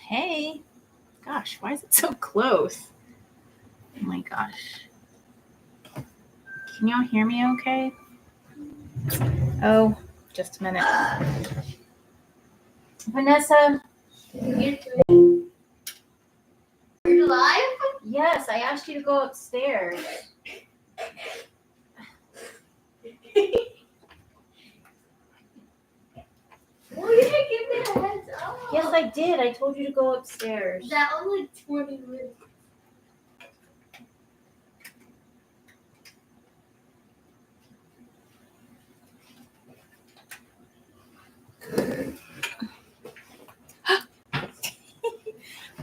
Hey, gosh, why is it so close? Oh my gosh. Can y'all hear me okay? Oh, just a minute. Vanessa, You're live? yes, I asked you to go upstairs. Well, you didn't give me a heads up. Yes, I did. I told you to go upstairs. That was like 20 minutes.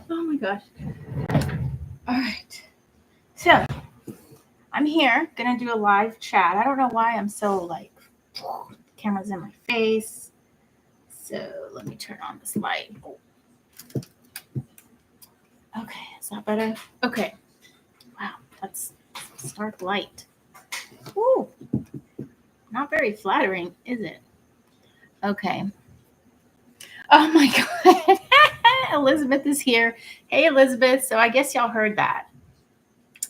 Oh my gosh. All right. So, I'm here, gonna do a live chat. I don't know why I'm so like, camera's in my face. So, let me turn on this light. Okay, is that better? Okay. Wow, that's stark light. Ooh, not very flattering, is it? Okay. Oh my God. Elizabeth is here. Hey, Elizabeth. So I guess y'all heard that.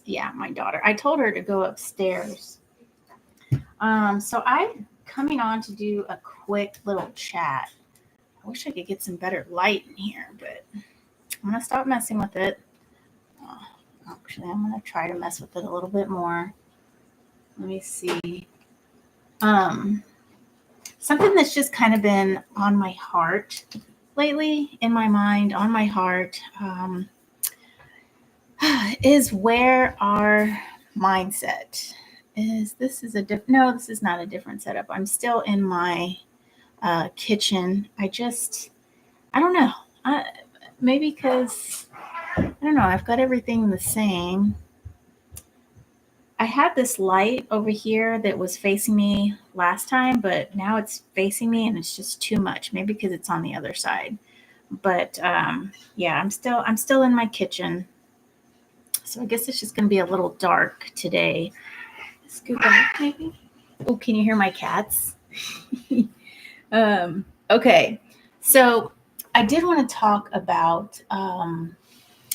Yeah, my daughter. I told her to go upstairs. So I'm coming on to do a quick little chat. I wish I could get some better light in here, but I'm going to stop messing with it. Actually, I'm going to try to mess with it a little bit more. Let me see. Something that's just kind of been on my heart lately, in my mind, on my heart, is where our mindset is. This is this is not a different setup. I'm still in my kitchen. I don't know. Maybe because, I don't know, I've got everything the same. I had this light over here that was facing me last time, but now it's facing me and it's just too much. Maybe because it's on the other side. But yeah, I'm still in my kitchen. So I guess it's just going to be a little dark today. Scoop back, maybe. Oh, can you hear my cats? Okay, so I did want to talk about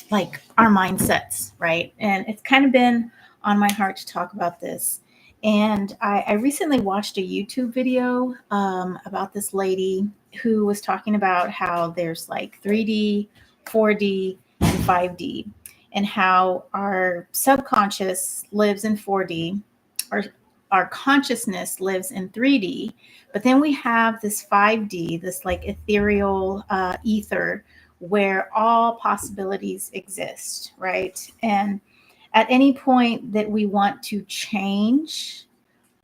like our mindsets, right? And it's kind of been on my heart to talk about this. And I recently watched a YouTube video about this lady who was talking about how there's like 3D, 4D, and 5D, and how our subconscious lives in 4D, our consciousness lives in 3D, but then we have this 5D, this like ethereal ether where all possibilities exist, right? And at any point that we want to change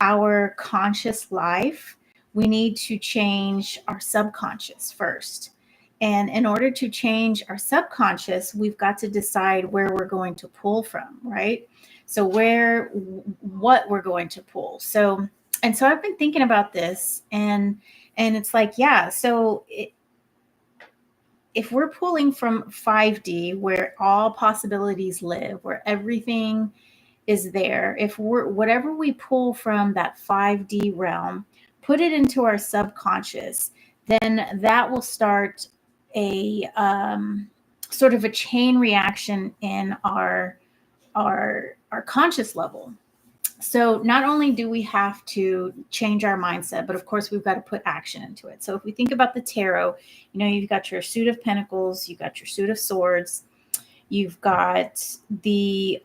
our conscious life, we need to change our subconscious first. And in order to change our subconscious, we've got to decide where we're going to pull from, right? So what we're going to pull. So I've been thinking about this, and it's like, yeah, so if we're pulling from 5D where all possibilities live, where everything is there, if we're whatever we pull from that 5D realm, put it into our subconscious, then that will start a sort of a chain reaction in our conscious level. So not only do we have to change our mindset, but of course we've got to put action into it. So if we think about the tarot, you've got your suit of pentacles, you've got your suit of swords, you've got the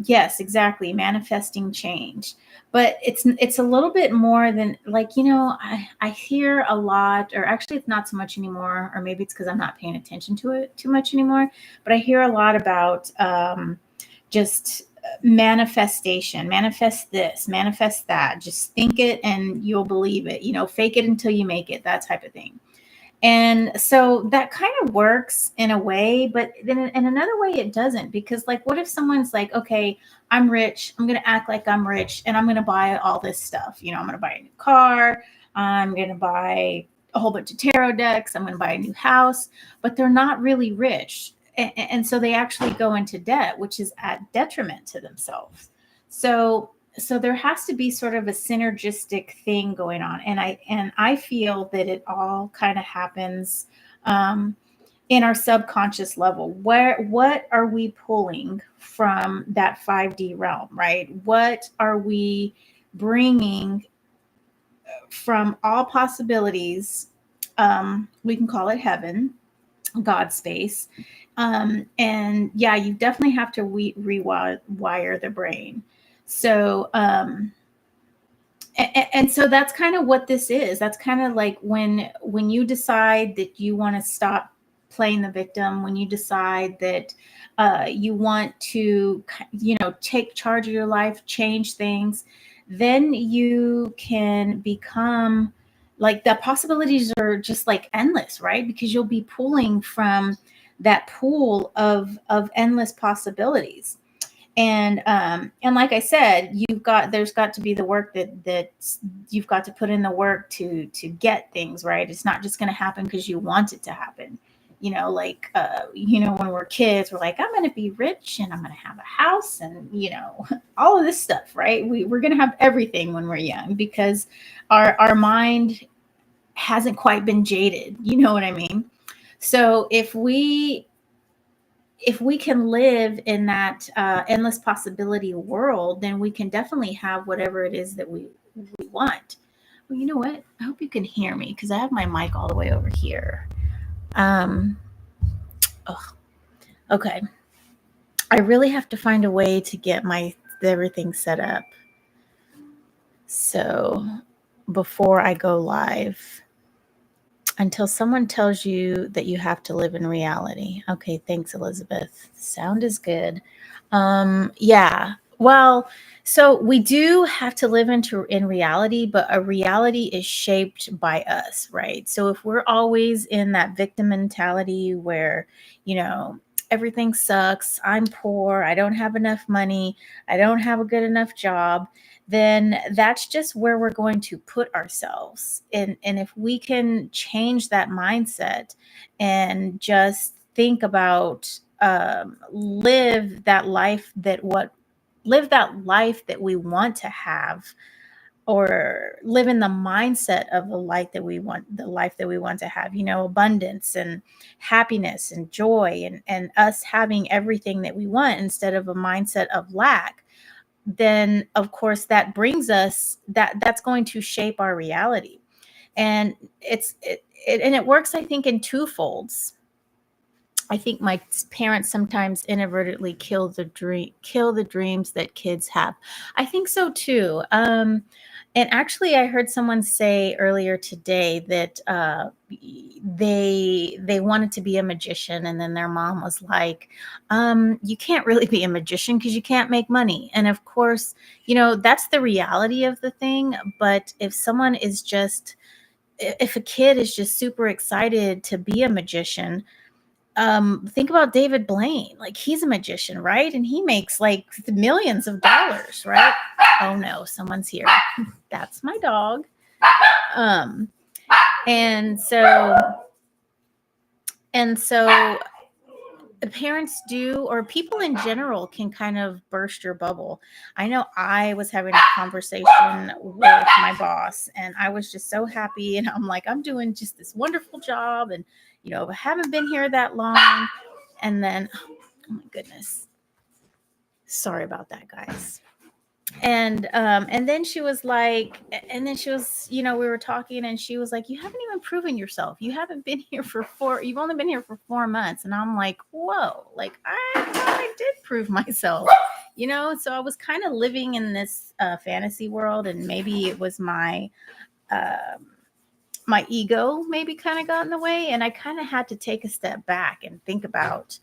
yes, exactly, manifesting change. But it's a little bit more than like, I hear a lot, or actually it's not so much anymore, or maybe it's because I'm not paying attention to it too much anymore, but I hear a lot about just manifestation, manifest this, manifest that, just think it and you'll believe it, fake it until you make it, that type of thing. And so that kind of works in a way, but then in another way it doesn't, because like, what if someone's like, okay, I'm rich, I'm going to act like I'm rich and I'm going to buy all this stuff, I'm going to buy a new car, I'm going to buy a whole bunch of tarot decks, I'm going to buy a new house, but they're not really rich. And so they actually go into debt, which is at detriment to themselves. So there has to be sort of a synergistic thing going on. And I feel that it all kind of happens in our subconscious level. What are we pulling from that 5D realm, right? What are we bringing from all possibilities? We can call it heaven, God space. And yeah, you definitely have to rewire the brain. So, and so that's kind of what this is. That's kind of like when you decide that you want to stop playing the victim, when you decide that you want to, take charge of your life, change things, then you can become, like, the possibilities are just like endless, right? Because you'll be pulling from that pool of endless possibilities. And like I said, there's got to be the work that you've got to put in, the work to get things right. It's not just going to happen because you want it to happen. Like, when we're kids, we're like, I'm going to be rich and I'm going to have a house and, all of this stuff, right? We're going to have everything when we're young because our mind hasn't quite been jaded. You know what I mean? So if we can live in that endless possibility world, then we can definitely have whatever it is that we want. Well, you know what? I hope you can hear me because I have my mic all the way over here. Um, oh, okay. I really have to find a way to get everything set up. So before I go live, until someone tells you that you have to live in reality. Okay, thanks, Elizabeth. Sound is good. Yeah. Well, so we do have to live in reality, but a reality is shaped by us, right? So if we're always in that victim mentality where, everything sucks, I'm poor, I don't have enough money, I don't have a good enough job, then that's just where we're going to put ourselves. And if we can change that mindset and just think about live that life that we want to have, or live in the mindset of the life that we want to have, abundance and happiness and joy, and us having everything that we want instead of a mindset of lack, then of course that brings us that's going to shape our reality. And it works, I think, in two folds. I think my parents sometimes inadvertently kill the dreams that kids have. I think so too. And actually, I heard someone say earlier today that they wanted to be a magician, and then their mom was like, "You can't really be a magician because you can't make money." And of course, that's the reality of the thing. But if a kid is just super excited to be a magician, think about David Blaine. Like, he's a magician, right? And he makes like millions of dollars, right? Oh no, someone's here. That's my dog. um and so and so parents do, or people in general, can kind of burst your bubble. I know I was having a conversation with my boss, and I was just so happy, and I'm like, I'm doing just this wonderful job, and I haven't been here that long. And then, oh my goodness, sorry about that, guys. And then she was like, and then she was, we were talking, and she was like, you haven't even proven yourself. You haven't been here you've only been here for 4 months. And I'm like, whoa, like, I thought I did prove myself. So I was kind of living in this fantasy world, and maybe it was my ego maybe kind of got in the way, and I kind of had to take a step back and think about,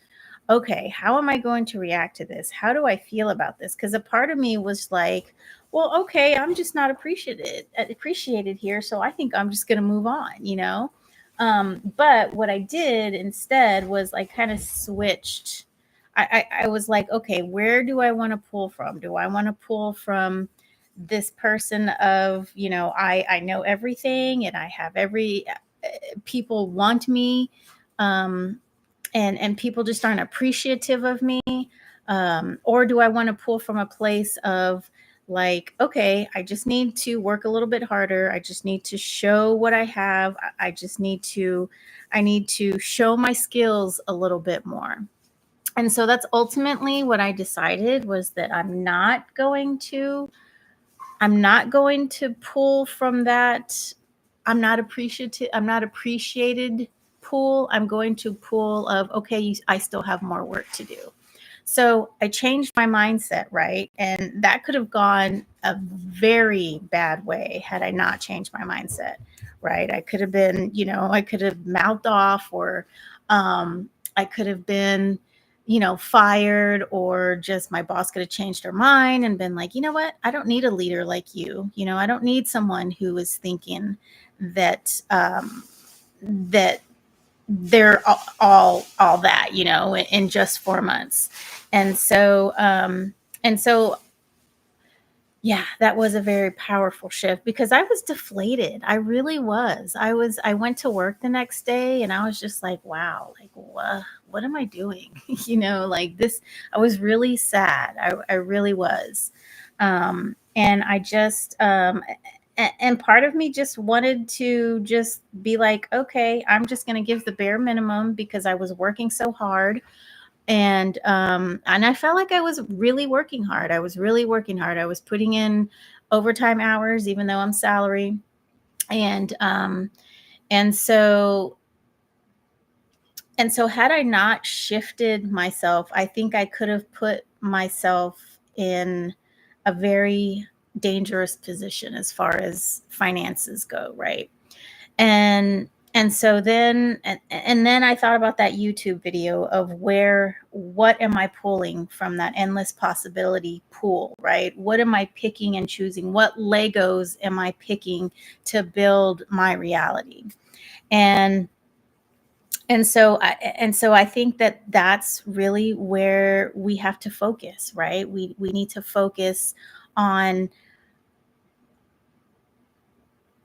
okay, how am I going to react to this? How do I feel about this? Because a part of me was like, well, okay, I'm just not appreciated here, so I think I'm just going to move on. But what I did instead was I kind of switched. I was like, okay, where do I want to pull from? Do I want to pull from this person of, I know everything, and I have people want me, and people just aren't appreciative of me, or do I want to pull from a place of like, okay, I just need to work a little bit harder. I just need to show what I have. I just need to show my skills a little bit more. And so that's ultimately what I decided, was that I'm not going to pull from that. I'm not appreciated pool. I'm going to pull of, okay, I still have more work to do. So I changed my mindset, right? And that could have gone a very bad way had I not changed my mindset, right? I could have been, I could have mouthed off, or I could have been, fired, or just my boss could have changed her mind and been like, you know what? I don't need a leader like you. I don't need someone who is thinking that, that they're all that, in just 4 months. And so yeah, that was a very powerful shift, because I was deflated. I really was. I went to work the next day and I was just like, wow, like what am I doing? Like this. I was really sad. I really was. And I just and part of me just wanted to just be like, okay, I'm just going to give the bare minimum, because I was working so hard. And I felt like I was really working hard. I was really working hard. I was putting in overtime hours, even though I'm salary. And um and so and so had I not shifted myself, I think I could have put myself in a very dangerous position as far as finances go, right? And so then I thought about that YouTube video of what am I pulling from that endless possibility pool, right? What am I picking and choosing? What Legos am I picking to build my reality? And and so I think that that's really where we have to focus, right? We need to focus on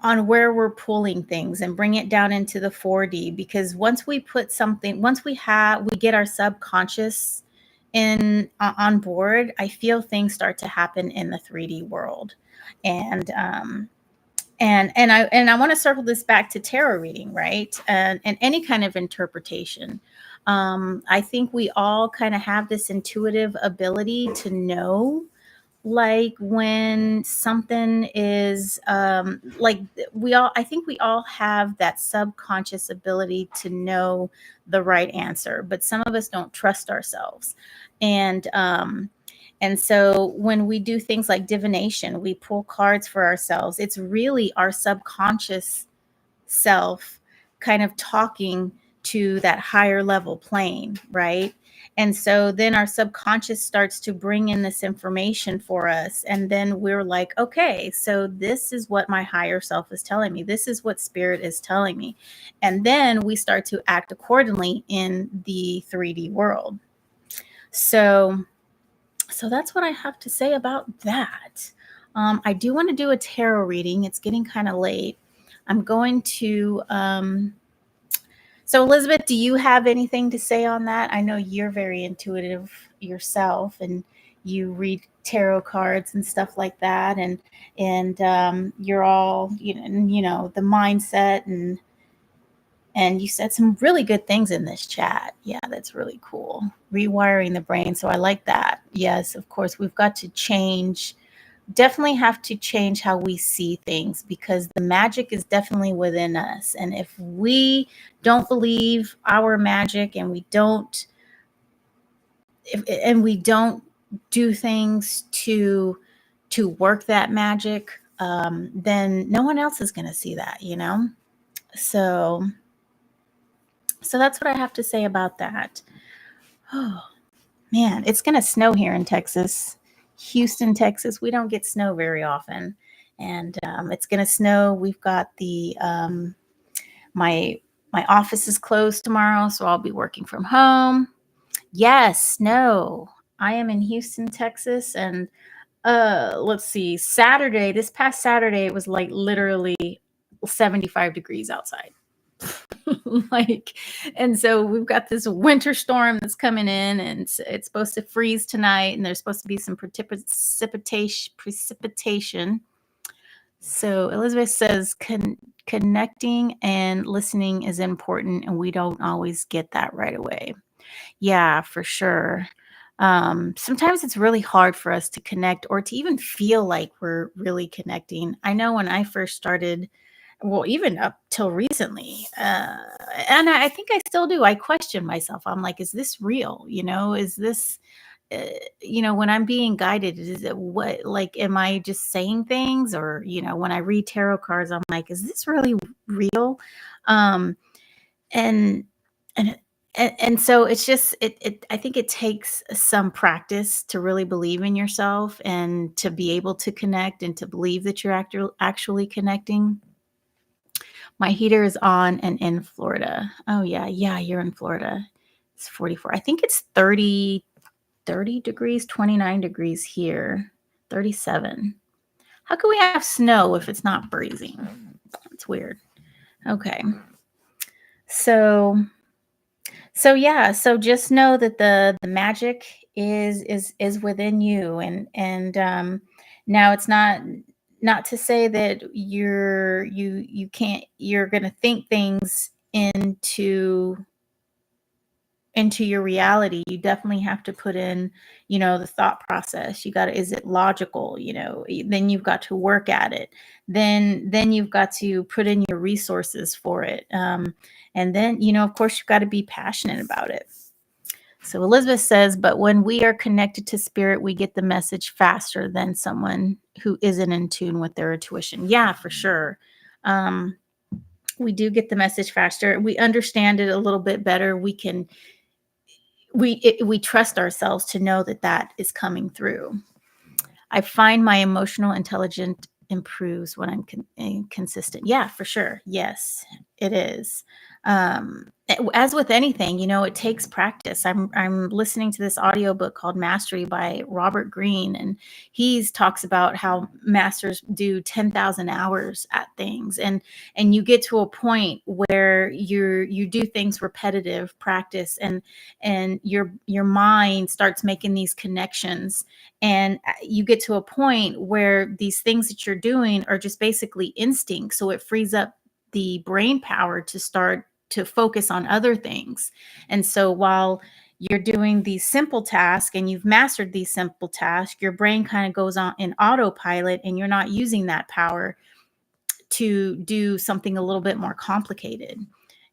where we're pulling things and bring it down into the 4D, because once we get our subconscious on board, I feel things start to happen in the 3D world. And um and and I want to circle this back to tarot reading, right? And any kind of interpretation. I think we all kind of have this intuitive ability to know, like, when something is like, I think we all have that subconscious ability to know the right answer, but some of us don't trust ourselves. And um and so when we do things like divination, we pull cards for ourselves. It's really our subconscious self kind of talking to that higher level plane, right? And so then our subconscious starts to bring in this information for us. And then we're like, okay, so this is what my higher self is telling me. This is what spirit is telling me. And then we start to act accordingly in the 3D world. So, so that's what I have to say about that. I do want to do a tarot reading. It's getting kind of late. I'm going to. So, Elizabeth, do you have anything to say on that? I know you're very intuitive yourself, and you read tarot cards and stuff like that, and you're all, the mindset, and you said some really good things in this chat. Yeah, that's really cool. Rewiring the brain. So I like that. Yes, of course, we've got to change, definitely have to change how we see things, because the magic is definitely within us. And if we don't believe our magic, and we don't do things to work that magic, then no one else is going to see that, so that's what I have to say about that. Oh man, it's going to snow here in Texas, Houston, Texas. We don't get snow very often, and it's going to snow. We've got my office is closed tomorrow, so I'll be working from home. Yes, snow. I am in Houston, Texas, and let's see, this past Saturday, it was like literally 75 degrees outside. like, and so we've got this winter storm that's coming in, and it's supposed to freeze tonight, and there's supposed to be some precipitation. So Elizabeth says connecting and listening is important, and we don't always get that right away. Yeah, for sure. Sometimes it's really hard for us to connect or to even feel like we're really connecting. I know when I first started, well, even up till recently, and I think I still do. I question myself. I'm like, is this real? Is this, uh, when I'm being guided, is it what, like, am I just saying things? Or, when I read tarot cards, I'm like, is this really real? Um, and, and, and so it's just, I think it takes some practice to really believe in yourself and to be able to connect and to believe that you're actually connecting. My heater is on and in Florida. Oh, yeah. Yeah, you're in Florida. It's 44. I think it's 30 degrees, 29 degrees here, 37. How can we have snow if it's not freezing? It's weird. Okay. So yeah, so just know that the magic is within you, and now it's not to say that you can't, you're going to think things into your reality. You definitely have to put in, the thought process. You got to, is it logical? Then you've got to work at it. Then you've got to put in your resources for it. And then, of course, you've got to be passionate about it. So Elizabeth says, but when we are connected to spirit, we get the message faster than someone who isn't in tune with their intuition. Yeah, for sure. We do get the message faster. We understand it a little bit better. We trust ourselves to know that is coming through. I find my emotional intelligence improves when I'm consistent. Yeah, for sure. Yes, it is. As with anything, it takes practice. I'm listening to this audiobook called Mastery by Robert Greene, and he talks about how masters do 10,000 hours at things, and you get to a point where you do things repetitive practice, and your mind starts making these connections, and you get to a point where these things that you're doing are just basically instinct. So it frees up the brain power to start to focus on other things. And so while you're doing these simple tasks and you've mastered these simple tasks, your brain kind of goes on in autopilot, and you're not using that power to do something a little bit more complicated.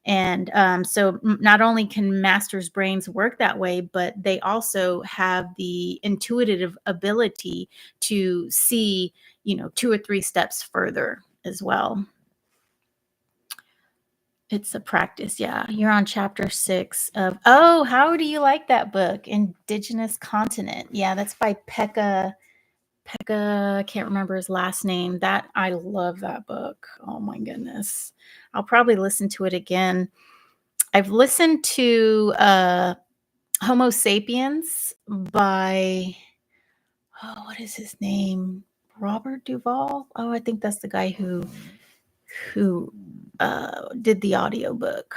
And so not only can masters' brains work that way, but they also have the intuitive ability to see, 2 or 3 steps further as well. It's a practice. Yeah. You're on chapter 6 of, oh, how do you like that book? Indigenous Continent. Yeah, that's by Pekka. I can't remember his last name. That, I love that book. Oh my goodness. I'll probably listen to it again. I've listened to Homo Sapiens by, oh, what is his name? Robert Duvall. Oh, I think that's the guy who did the audiobook.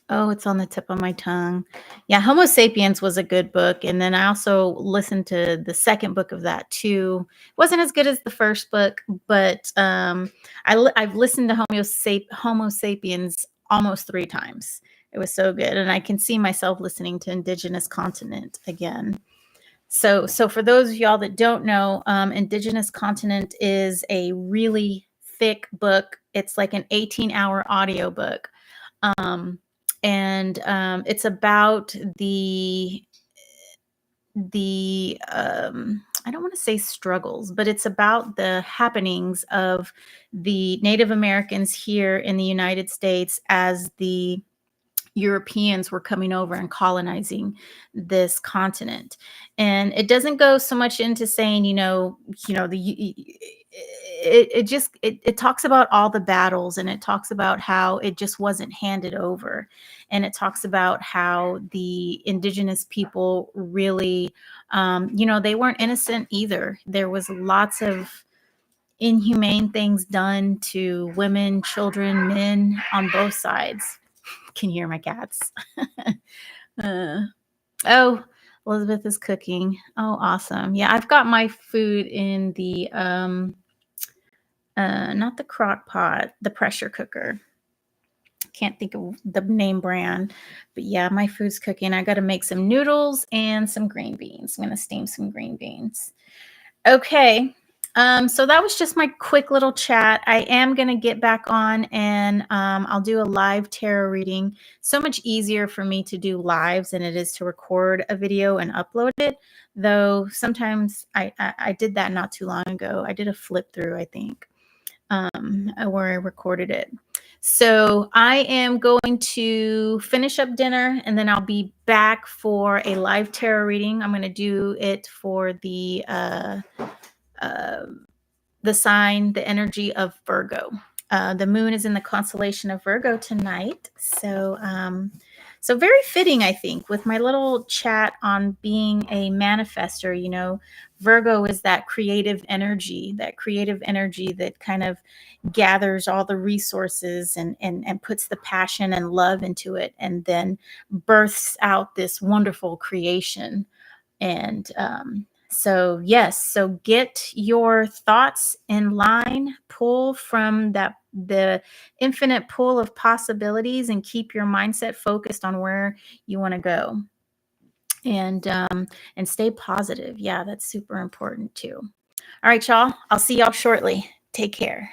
Oh, it's on the tip of my tongue. Yeah, Homo Sapiens was a good book. And then I also listened to the second book of that too. It wasn't as good as the first book, but I've listened to Homo Sapiens almost 3 times. It was so good. And I can see myself listening to Indigenous Continent again. So for those of y'all that don't know, Indigenous Continent is a really thick book. It's like an 18-hour audiobook. And it's about the I don't want to say struggles, but it's about the happenings of the Native Americans here in the United States as the Europeans were coming over and colonizing this continent. And it doesn't go so much into saying, it talks about all the battles, and it talks about how it just wasn't handed over. And it talks about how the indigenous people really, they weren't innocent either. There was lots of inhumane things done to women, children, men on both sides. Can you hear my cats? Oh, Elizabeth is cooking. Oh, awesome. Yeah, I've got my food in the not the crock pot, the pressure cooker. Can't think of the name brand, but yeah, my food's cooking. I got to make some noodles and some green beans. I'm going to steam some green beans. Okay. So that was just my quick little chat. I am going to get back on and I'll do a live tarot reading. So much easier for me to do lives than it is to record a video and upload it. Though sometimes I did that not too long ago. I did a flip through, I think, where I recorded it. So I am going to finish up dinner and then I'll be back for a live tarot reading. I'm going to do it for the sign, the energy of Virgo. The moon is in the constellation of Virgo tonight. So, so very fitting, I think, with my little chat on being a manifester. You know, Virgo is that creative energy that kind of gathers all the resources and puts the passion and love into it and then births out this wonderful creation. And so, yes, so get your thoughts in line, pull from the infinite pool of possibilities and keep your mindset focused on where you want to go. And stay positive. Yeah, that's super important too. All right, y'all. I'll see y'all shortly. Take care.